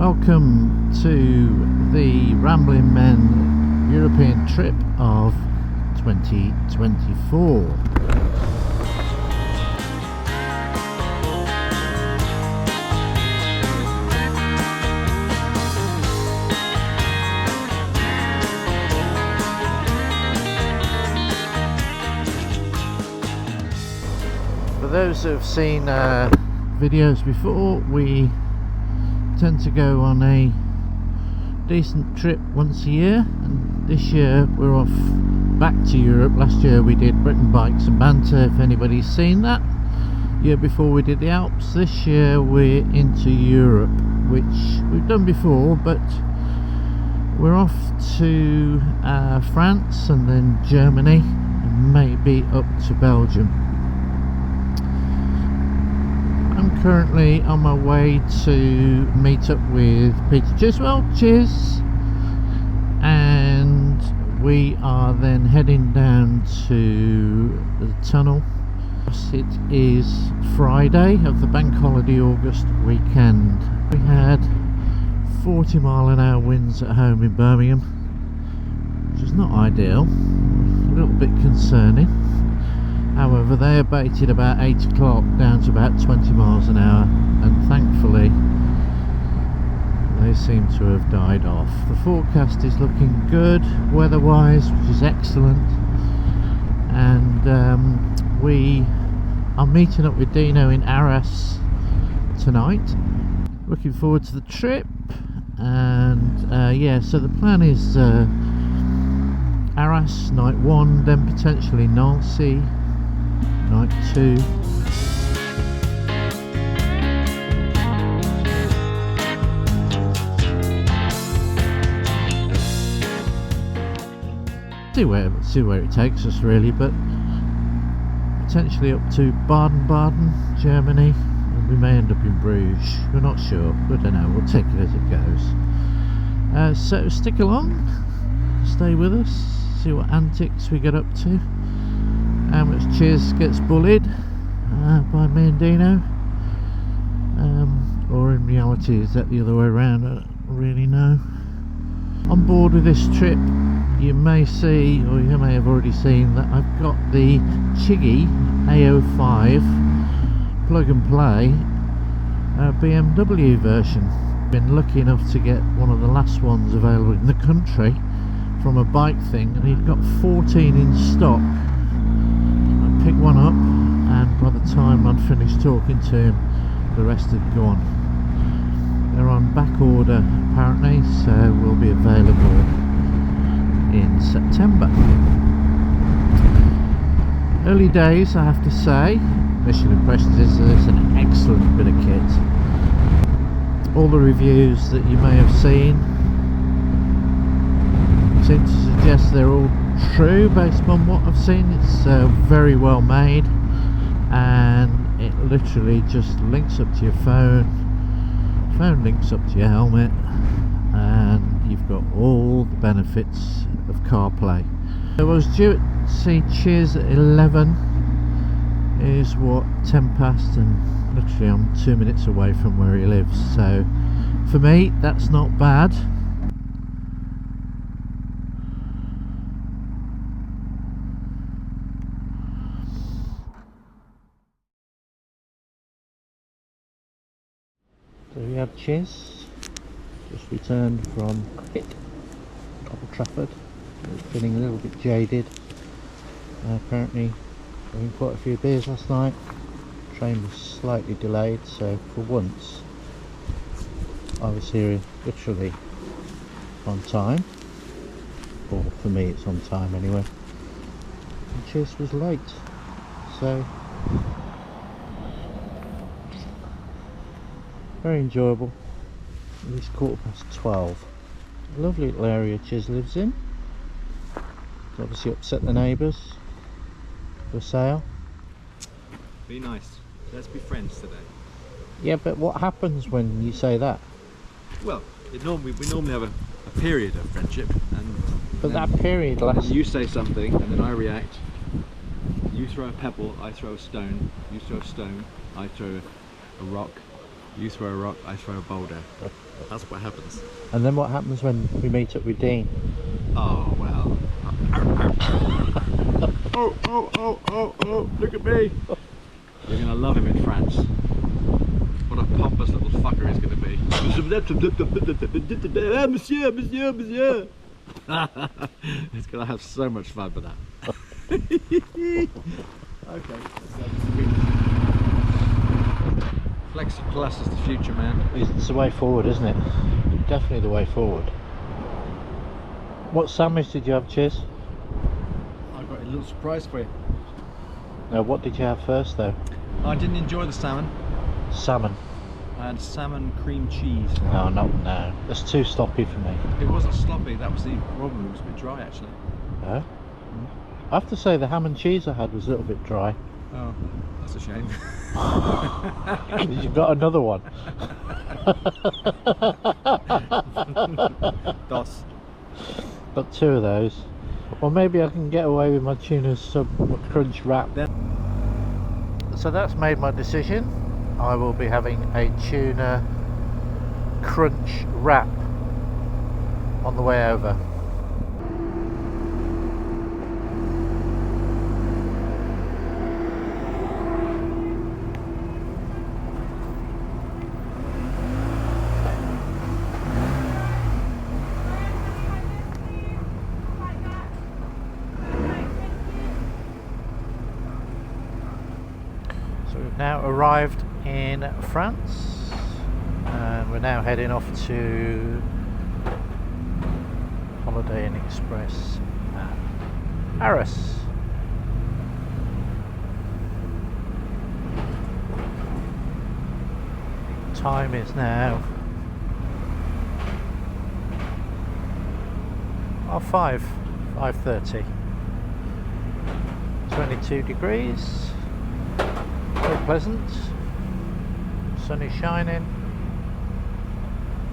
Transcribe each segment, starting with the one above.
Welcome to the Ramblin Men European trip of 2024. For those who have seen videos before, we tend to go on a decent trip once a year, and this year we're off back to Europe. Last year we did Britain Bikes and Banter, if anybody's seen that. Year before we did the Alps. This year we're into Europe, which we've done before, but we're off to France and then Germany and maybe up to Belgium. I'm currently on my way to meet up with Peter Chiswell, cheers, and we are then heading down to the tunnel. It is Friday of the bank holiday August weekend. We had 40-mile-an-hour winds at home in Birmingham, which is not ideal, a little bit concerning. However, they abated about 8 o'clock down to about 20 miles an hour, and thankfully they seem to have died off. The forecast is looking good weather-wise, which is excellent, and we are meeting up with Dino in Arras tonight. Looking forward to the trip, and yeah, so the plan is Arras night 1, then potentially Nancy night 2. See where it takes us really, but potentially up to Baden, Germany, and we may end up in Bruges. We're not sure. I don't know. We'll take it as it goes. So stick along, stay with us, see what antics we get up to. How much Chiz gets bullied by me and Dino, or in reality is that the other way around? I don't really know. On board with this trip, you may see, or you may have already seen, that I've got the Chiggy A05 plug and play BMW version. Been lucky enough to get one of the last ones available in the country from a bike thing, and he'd got 14 in stock. Pick one up, and by the time I'd finished talking to him, the rest had gone. They're on back order apparently, so will be available in September. Early days, I have to say. Initial impressions is that it's an excellent bit of kit. All the reviews that you may have seen seem to suggest they're all true based on what I've seen. It's very well made, and it literally just links up to your phone links up to your helmet, and you've got all the benefits of CarPlay. I was due to see Cheers at 11, is what, 10 past, and literally I'm 2 minutes away from where he lives, so for me that's not bad. So we have Chiz, just returned from cricket, Old Trafford, feeling a little bit jaded. Apparently having quite a few beers last night. Train was slightly delayed, so for once I was here literally on time, or for me it's on time anyway, and Chiz was late, so very enjoyable. At least 12:15. Lovely little area Chiz lives in. It's obviously upset the neighbours. For sale. Be nice. Let's be friends today. Yeah, but what happens when you say that? Well, we normally have a period of friendship, but that period lasts. You say something, and then I react. You throw a pebble, I throw a stone. You throw a stone, I throw a rock. You throw a rock, I throw a boulder. That's what happens. And then what happens when we meet up with Dean? Oh, well. Oh, look at me. You're going to love him in France. What a pompous little fucker he's going to be. Monsieur. He's going to have so much fun with that. Okay. Plexiglass is the future, man. It's the way forward, isn't it? Definitely the way forward. What sandwich did you have, Chiz? I've got a little surprise for you. Now, what did you have first, though? I didn't enjoy the salmon. Salmon. I had salmon cream cheese. No, no. That's too sloppy for me. It wasn't sloppy, that was the problem. It was a bit dry, actually. Oh? I have to say the ham and cheese I had was a little bit dry. Oh, that's a shame. You've got another one. Dos. Got two of those. Well, maybe I can get away with my tuna sub crunch wrap. So that's made my decision. I will be having a tuna crunch wrap on the way over. So we've now arrived in France and we're now heading off to Holiday Inn Express at Arras. Time is now 5:30. 22 degrees. Very pleasant. Sun is shining.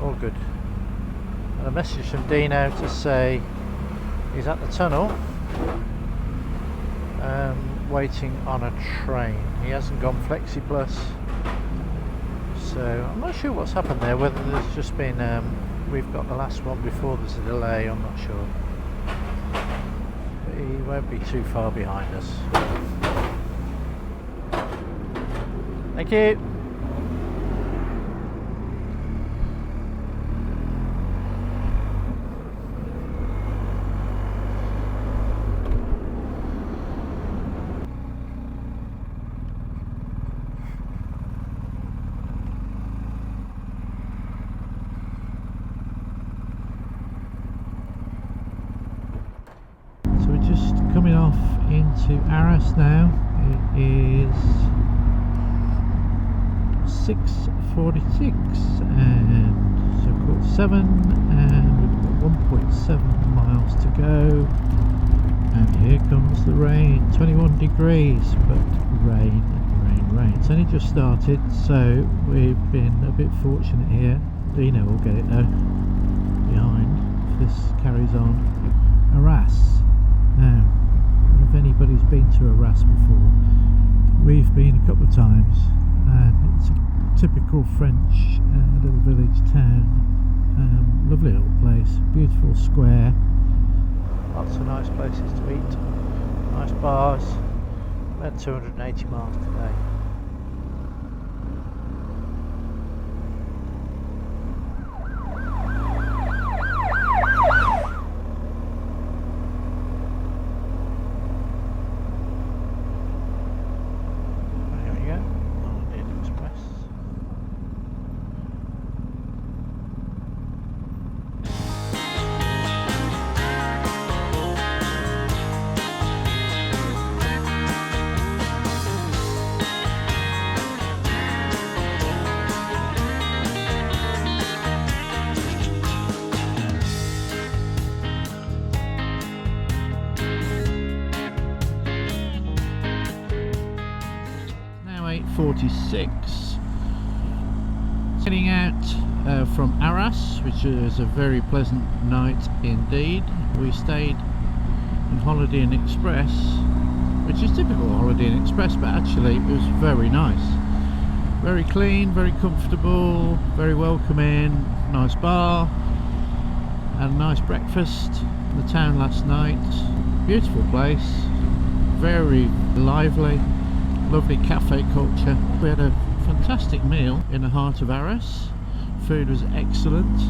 All good. And a message from Dino to say he's at the tunnel waiting on a train. He hasn't gone Flexi Plus, so I'm not sure what's happened there, whether there's just been we've got the last one before there's a delay, I'm not sure. But he won't be too far behind us. Thank you. So we're just coming off into Arras now. It is 6:46 and so 7, and we've got 1.7 miles to go, and here comes the rain. 21 degrees, but rain. It's only just started, so we've been a bit fortunate here. Dino will get it though behind if this carries on. Arras. Now, if anybody's been to Arras before, we've been a couple of times, and it's a typical French little village town. Lovely little place, beautiful square, lots of nice places to eat, nice bars. About 280 miles today. Now 8:46. Heading out from Arras, which is a very pleasant night indeed. We stayed in Holiday Inn Express, which is typical Holiday Inn Express, but actually it was very nice. Very clean, very comfortable, very welcoming, nice bar, had a nice breakfast in the town last night. Beautiful place, very lively, lovely cafe culture. We had a fantastic meal in the heart of Arras. Food was excellent,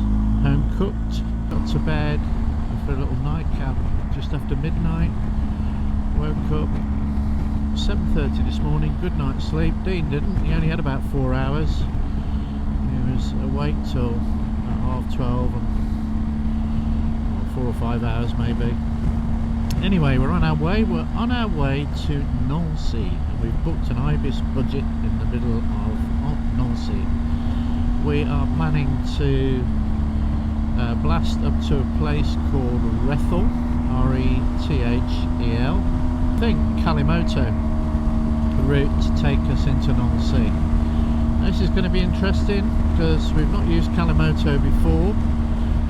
home cooked. Got to bed for a little nightcap just after midnight. Woke up 7:30 this morning, good night's sleep. Dean didn't, he only had about 4 hours. He was awake till about 12:30 and 4 or 5 hours maybe. Anyway, we're on our way to Nancy, and we've booked an Ibis budget in the middle of Nancy. We are planning to blast up to a place called Rethel, R-E-T-H-E-L. I think Kalimoto route to take us into Nancy. This is going to be interesting because we've not used Kalimoto before,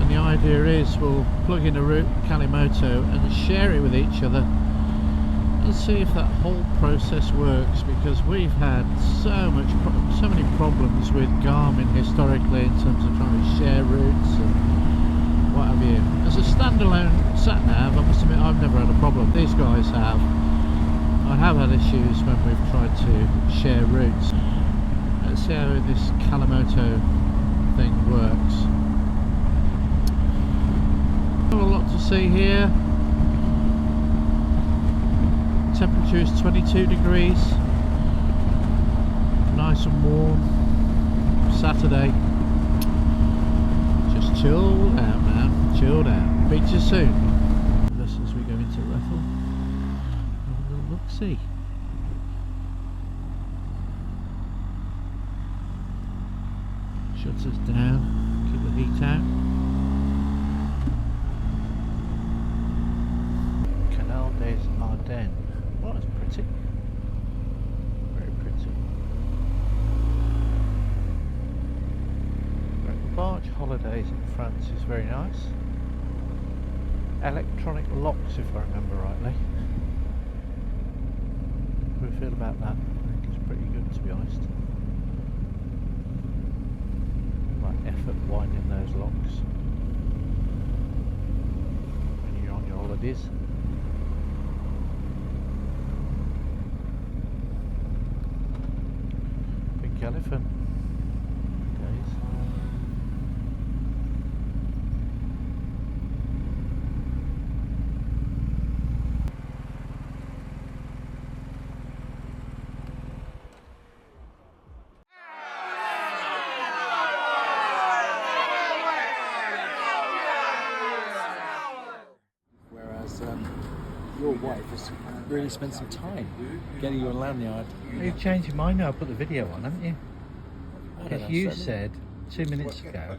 and the idea is we'll plug in a route Kalimoto and share it with each other and see if that whole process works, because we've had so many problems with Garmin historically in terms of trying to share routes and what have you. As a standalone sat-nav, I must admit I've never had a problem. These guys have. I have had issues when we've tried to share routes. Let's see how this Kalimoto thing works. Not a lot to see here. Temperature is 22 degrees. Nice and warm. Saturday. Just chilled out now. Chilled out. Speak to you soon. This as we go into Rethel. Have a little look see. Shutters down. Keep the heat out. Canal des Ardennes. Well, that's pretty. Very pretty. Barge holidays in France is very nice. Electronic locks, if I remember rightly. How do we feel about that? I think it's pretty good, to be honest. Like effort winding those locks when you're on your holidays. Pink elephant. Days. Your wife has really spent some time getting your lanyard. You've changed your mind now. Put the video on, haven't you? Because you said 2 minutes ago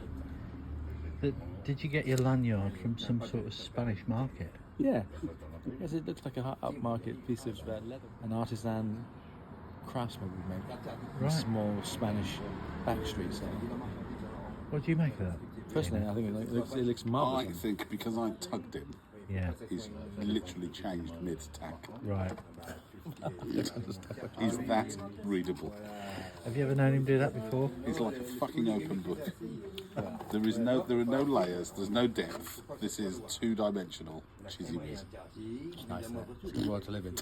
that did you get your lanyard from some sort of Spanish market? Yeah, because it looks like a upmarket piece of leather. An artisan craftsman would make a small Spanish backstreet sale. What do you make of that? Personally, I think it looks marvellous. I think because I tugged him, Yeah. he's literally changed mid-tack. Right. He's that readable. Have you ever known him do that before? He's like a fucking open book. There are no layers. There's no depth. This is two-dimensional cheesy whiz. It's nice there. It's a good world to live in.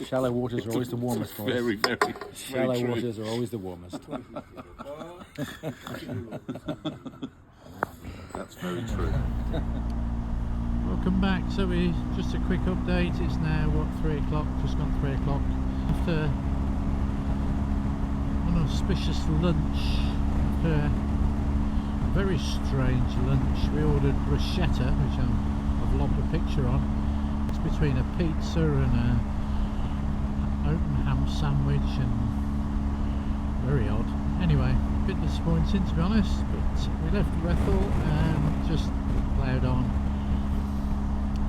Shallow waters are always the warmest. Very, very, Shallow very waters are always the warmest. That's very true. Welcome back. So just a quick update. It's now what, 3 o'clock, just gone 3 o'clock. After an auspicious lunch, after a very strange lunch, we ordered bruschetta, which I've lobbed a picture on. It's between a pizza and a open ham sandwich, and very odd. Anyway, a bit disappointing to be honest, but we left Rethel and just ploughed on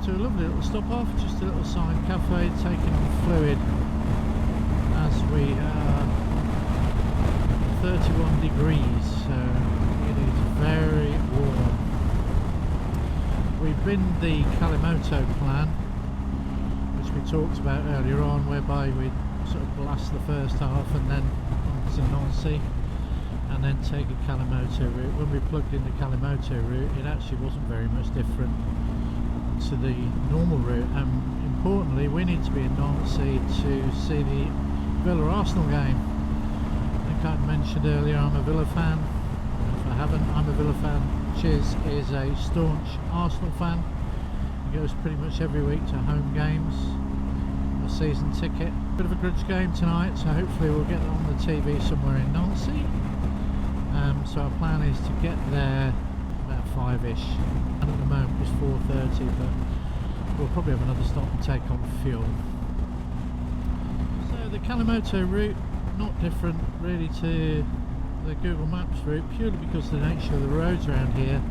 to a lovely little stop off, just a little side cafe, taking on fluid as we are 31 degrees, so it is very warm. We've been the Kalimoto plan, which we talked about earlier on, whereby we sort of blast the first half and then on to Nancy and then take a Kalimoto route. When we plugged in the Kalimoto route, it actually wasn't very much different to the normal route. And importantly, we need to be in Nancy to see the Villa Arsenal game. I think I mentioned earlier I'm a Villa fan. If I haven't, I'm a Villa fan. Chiz is a staunch Arsenal fan. He goes pretty much every week to home games. A season ticket. Bit of a grudge game tonight, so hopefully we'll get it on the TV somewhere in Nancy. So our plan is to get there about 5ish, and at the moment it's 4:30, but we'll probably have another stop and take on fuel. So the Kalimoto route, not different really to the Google Maps route, purely because of the nature of the roads around here.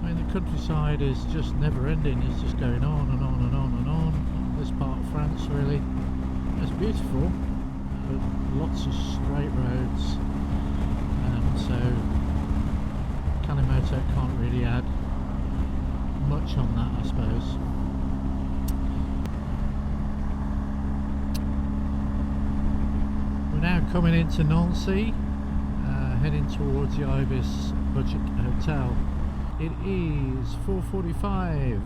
I mean, the countryside is just never ending, it's just going on and on and on and on. This part of France really, it's beautiful, but lots of straight roads, so Kalimoto can't really add much on that, I suppose. We're now coming into Nancy, heading towards the Ibis Budget Hotel. It is 4:45.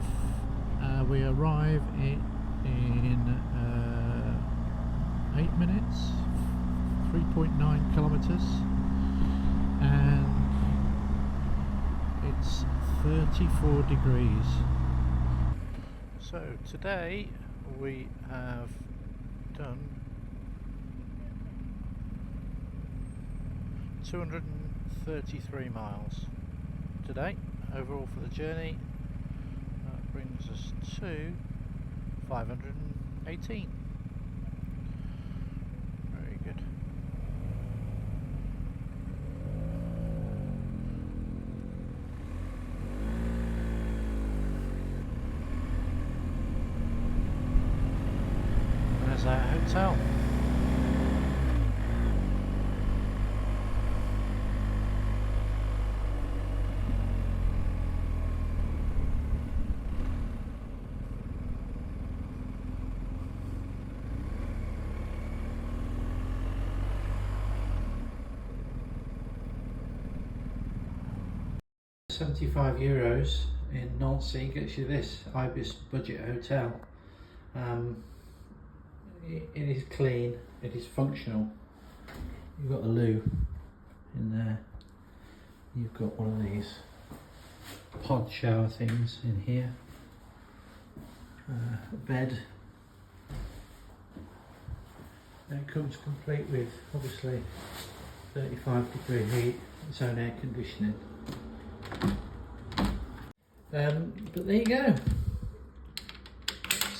We arrive in 8 minutes, 3.9 kilometers, and it's 34 degrees. So today we have done 233 miles today overall for the journey. That brings us to 518. Very good. There's our hotel. €75 in Nancy gets you this Ibis Budget Hotel. It is clean, it is functional. You've got a loo in there, you've got one of these pod shower things in here, a bed. And it comes complete with obviously 35-degree heat, its own air conditioning. But there you go,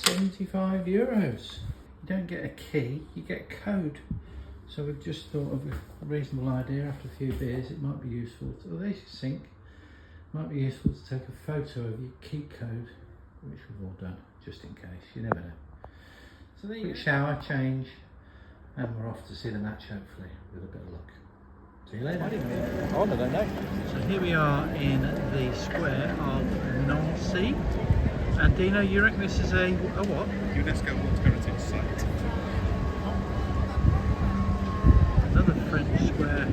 €75. You don't get a key, you get a code. So we've just thought of a reasonable idea after a few beers. It might be useful to, oh, there's your sink. It might be useful to take a photo of your key code, which we've all done, just in case, you never know. So there you go. Shower, change, and we're off to see the match hopefully, with a bit of luck. See you later. Oh, I don't know. So here we are in the square of Nancy. And Dino, you reckon this is a what? UNESCO World Heritage Site. Another French square,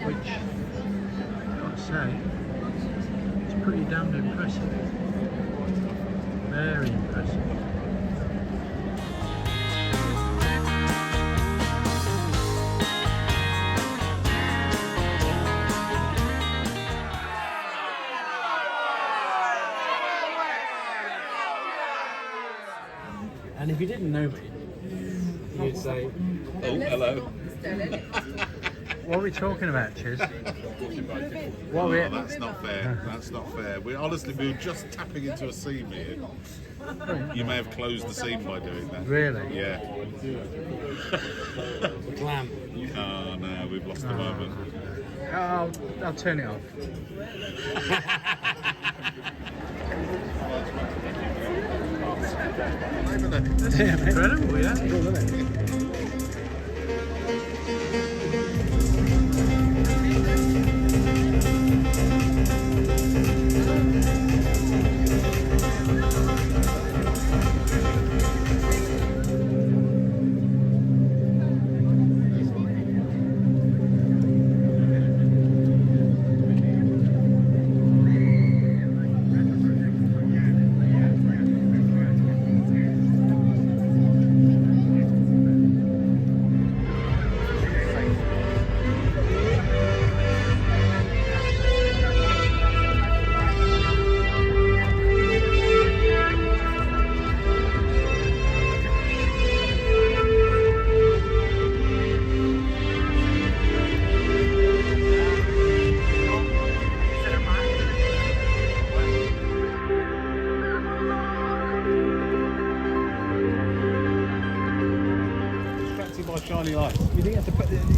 which, I've got to say, it's pretty damn impressive. Very impressive. And if you didn't know me, you'd say, Oh, hello. What are we talking about, Chiz? What we... That's not fair. That's not fair. We honestly, we were just tapping into a seam here. You may have closed the seam by doing that. Really? Yeah. glam. Oh no, we've lost the moment. I'll turn it off. This is incredible, yeah? Cool, isn't it?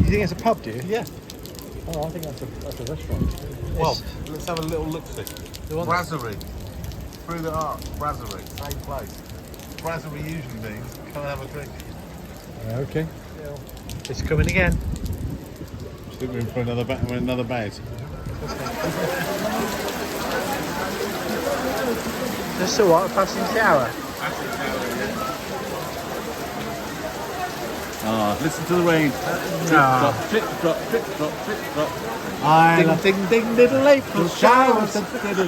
You think it's a pub, do you? Yeah. Oh, I think that's a restaurant. Well, let's have a little look-see. The one- Brasserie. Through the arch, Brasserie, same place. Brasserie usually means come and have a drink. Okay. It's coming again. I think we're in for another bag. Just a what? A passing shower? Ah, listen to the rain. No. Drip, drop, drip, drop, drip, drop. I Ding, ding, ding, little April showers. What's it going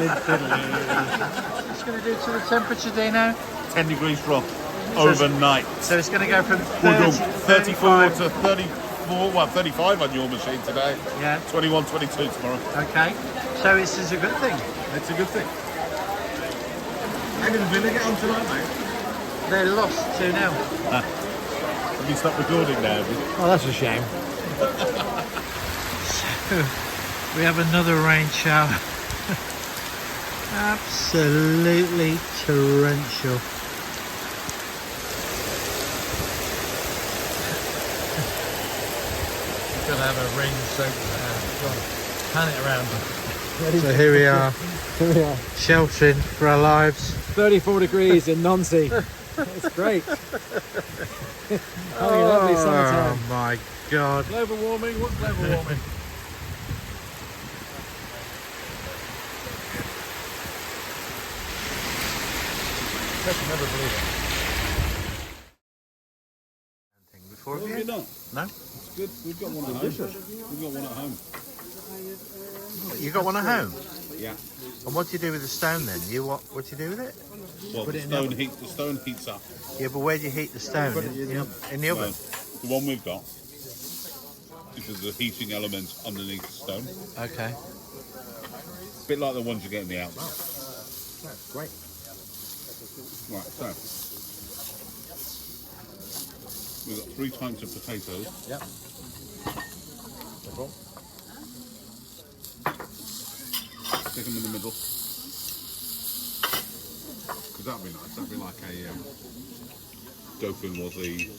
to do to the temperature, Dino? 10 degrees drop overnight. So it's going to go from We'll 30, go 34 35. to 34, well, 35 on your machine today. Yeah. 21, 22 tomorrow. Okay. So this is a good thing. It's a good thing. How did Villa get on tonight, mate? They lost 2-0. Have you stopped recording now? Oh, that's a shame. We have another rain shower. Absolutely torrential. We've got to have a rain soaked pan it around. So here we are, Here we are. sheltering for our lives. 34 degrees in Nancy. It's great. Having a lovely summertime. Oh my god. Global warming? What's global warming? I can never believe Before Well, you're not. No? It's good. We've got one at home. We've got one at home. You got one at home? Yeah. And what do you do with the stone then? What do you do with it? Well, the stone heats up. Yeah, but where do you heat the stone? In the oven? No, the one we've got, there's a heating element underneath the stone. Okay. A bit like the ones you get in the outlet. That's great. Right, so we've got 3 types of potatoes. Yep. Stick them in the middle. Because that'd be nice. That'd be like a Dauphin was the